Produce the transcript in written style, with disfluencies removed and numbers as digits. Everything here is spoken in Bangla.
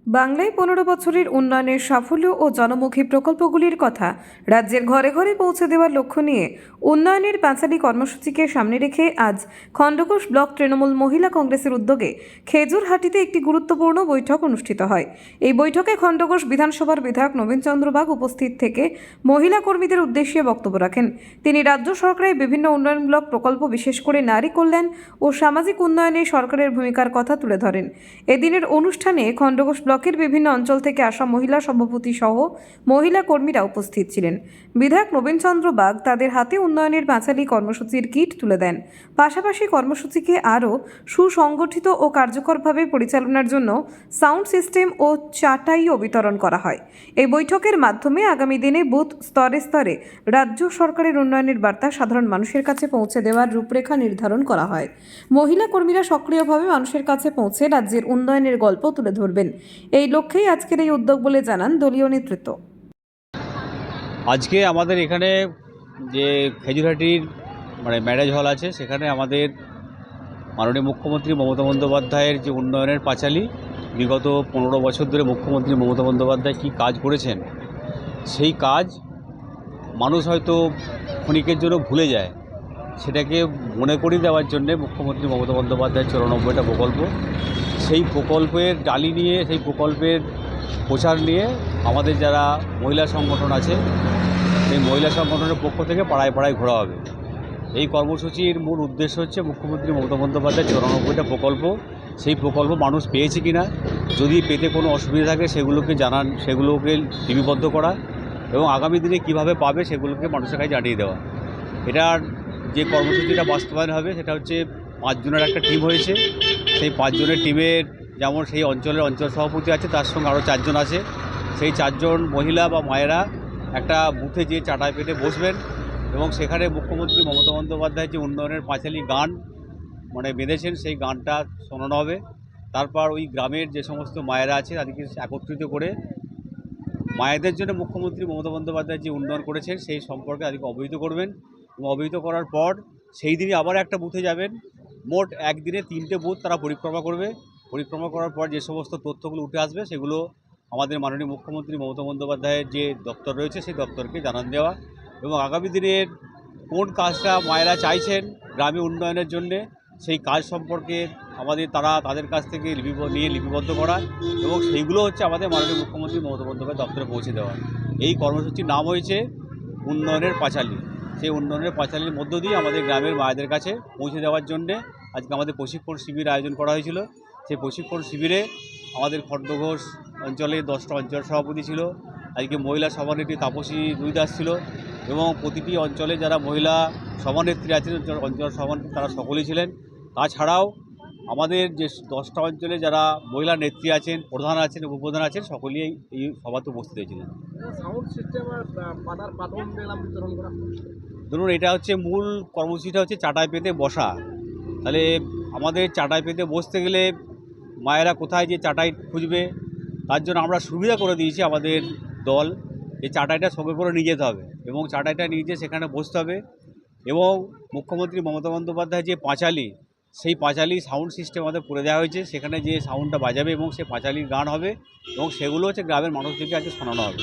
বাংলায় 15 বছরের উন্নয়নের সাফল্য ও জনমুখী প্রকল্পগুলির কথা রাজ্যের ঘরে ঘরে পৌঁছে দেওয়ার লক্ষ্য নিয়ে উন্নয়নের পাঁচালী কর্মসূচিকে সামনে রেখে আজ খণ্ডঘোষ ব্লক তৃণমূল মহিলা কংগ্রেসের উদ্যোগে খেজুরহাটিতে একটি গুরুত্বপূর্ণ বৈঠক অনুষ্ঠিত হয়। এই বৈঠকে খণ্ডঘোষ বিধানসভার বিধায়ক নবীন চন্দ্র বাগ উপস্থিত থেকে মহিলা কর্মীদের উদ্দেশ্যে বক্তব্য রাখেন। তিনি রাজ্য সরকারের বিভিন্ন উন্নয়নমূলক প্রকল্প, বিশেষ করে নারী কল্যাণ ও সামাজিক উন্নয়নে সরকারের ভূমিকার কথা তুলে ধরেন। এদিনের অনুষ্ঠানে খণ্ডঘোষ ব্লকের বিভিন্ন অঞ্চল থেকে আসা মহিলা সভাপতি সহ মহিলা কর্মীরা উপস্থিত ছিলেন। বিধায়ক নবীন চন্দ্র বাগ তাদের হাতে উন্নয়নের পাঁচালী কর্মসূচির কিট তুলে দেন। পাশাপাশি কর্মসূচিকে আরও সুসংগঠিত ও কার্যকরভাবে পরিচালনার জন্য সাউন্ড সিস্টেম ও চাটাইও বিতরণ করা হয়। এই বৈঠকের মাধ্যমে আগামী দিনে বুথ স্তরে স্তরে রাজ্য সরকারের উন্নয়নের বার্তা সাধারণ মানুষের কাছে পৌঁছে দেওয়ার রূপরেখা নির্ধারণ করা হয়। মহিলা কর্মীরা সক্রিয়ভাবে মানুষের কাছে পৌঁছে রাজ্যের উন্নয়নের গল্প তুলে ধরবেন। এই লক্ষ্যেই আজকের এই উদ্যোগ বলে জানান দলীয় নেতৃত্ব। আজকে আমাদের এখানে যে খেজুরহাটির ম্যারেজ হল আছে, সেখানে আমাদের মাননীয় মুখ্যমন্ত্রী মমতা বন্দ্যোপাধ্যায়ের যে উন্নয়নের পাঁচালী, বিগত 15 বছর ধরে মুখ্যমন্ত্রী মমতা বন্দ্যোপাধ্যায় কী কাজ করেছেন, সেই কাজ মানুষ হয়তো ক্ষণিকের জন্য ভুলে যায়। সেটাকে মনে করিয়ে দেওয়ার জন্যে মুখ্যমন্ত্রী মমতা বন্দ্যোপাধ্যায়ের 94টা প্রকল্প, সেই প্রকল্পের ডালি নিয়ে, সেই প্রকল্পের প্রচার নিয়ে আমাদের যারা মহিলা সংগঠন আছে, সেই মহিলা সংগঠনের পক্ষ থেকে পাড়ায় পাড়ায় ঘোরা হবে। এই কর্মসূচির মূল উদ্দেশ্য হচ্ছে মুখ্যমন্ত্রী মমতা বন্দ্যোপাধ্যায়ের 94টা প্রকল্প, সেই প্রকল্প মানুষ পেয়েছে কিনা, যদি পেতে কোনো অসুবিধা থাকে সেগুলোকে জানান, সেগুলোকে লিপিবদ্ধ করা এবং আগামী দিনে কিভাবে পাবে সেগুলোকে মানুষের কাছে জানিয়ে দেওয়া। এটার যে কর্মসূচিটা বাস্তবায়ন হবে সেটা হচ্ছে 5 জনের একটা টিম হয়েছে। সেই 5 জনের টিমের যেমন সেই অঞ্চলের অঞ্চল সভাপতি আছে, তার সঙ্গে আরও 4 জন আছে। সেই 4 জন মহিলা বা মায়েরা একটা বুথে যেয়ে চাটাই পেতে বসবেন এবং সেখানে মুখ্যমন্ত্রী মমতা বন্দ্যোপাধ্যায় যে উন্নয়নের পাঁচালী গান বেঁধেছেন, সেই গানটা শোনানো হবে। তারপর ওই গ্রামের যে সমস্ত মায়েরা আছে তাদেরকে একত্রিত করে মায়েদের জন্য মুখ্যমন্ত্রী মমতা বন্দ্যোপাধ্যায় যে উন্নয়ন করেছেন সেই সম্পর্কে তাদেরকে অবহিত করবেন এবং অবহিত করার পর সেই দিনই আবার একটা বুথে যাবেন। মোট একদিনে 3টে বুথ তারা পরিক্রমা করবে। পরিক্রমা করার পর যে সমস্ত তথ্যগুলো উঠে আসবে সেগুলো আমাদের মাননীয় মুখ্যমন্ত্রী মমতা বন্দ্যোপাধ্যায়ের যে দপ্তর রয়েছে সেই দপ্তরকে জানান দেওয়া এবং আগামী দিনের কোন কাজটা মায়েরা চাইছেন গ্রামে উন্নয়নের জন্যে, সেই কাজ সম্পর্কে তাদের কাছ থেকে লিপিবদ্ধ করা এবং সেইগুলো হচ্ছে আমাদের মাননীয় মুখ্যমন্ত্রী মমতা বন্দ্যোপাধ্যায় দপ্তরে পৌঁছে দেওয়া। এই কর্মসূচির নাম হয়েছে উন্নয়নের পাঁচালী। সেই উন্নয়নের পাঁচালীর মধ্য দিয়ে আমাদের গ্রামের মায়েদের কাছে পৌঁছে দেওয়ার জন্যে আজকে আমাদের প্রশিক্ষণ শিবির আয়োজন করা হয়েছিল। সেই প্রশিক্ষণ শিবিরে আমাদের খণ্ডঘোষ অঞ্চলে 10টা অঞ্চল সভাপতি ছিল, আজকে মহিলা সভানেত্রী তাপসী দুই দাস ছিল এবং প্রতিটি অঞ্চলে যারা মহিলা সভানেত্রী আছেন, অঞ্চল সভানেত্রী, তারা সকলেই ছিলেন। তাছাড়াও আমাদের যে 10টা অঞ্চলে যারা মহিলা নেত্রী আছেন, প্রধান আছেন, উপপ্রধান আছেন, সকলেই এই সভাতে উপস্থিত হয়েছিলেন। ধরুন, এটা হচ্ছে মূল কর্মসূচিটা হচ্ছে চাটাই পেতে বসা। তাহলে আমাদের চাটাই পেতে বসতে গেলে মায়েরা কোথায় যে চাটাই খুঁজবে, তার জন্য আমরা সুবিধা করে দিয়েছি আমাদের দল। এই চাটাইটা সঙ্গে করে নিয়ে যেতে হবে এবং চাটাইটা নিয়ে যেয়ে সেখানে বসতে হবে এবং মুখ্যমন্ত্রী মমতা বন্দ্যোপাধ্যায় যে পাঁচালী, সেই পাঁচালী সাউন্ড সিস্টেম আমাদের করে দেওয়া হয়েছে। সেখানে যে সাউন্ডটা বাজাবে এবং সে পাঁচালীর গান হবে এবং সেগুলো হচ্ছে গ্রামের মানুষদেরকে আজকে শোনানো হবে।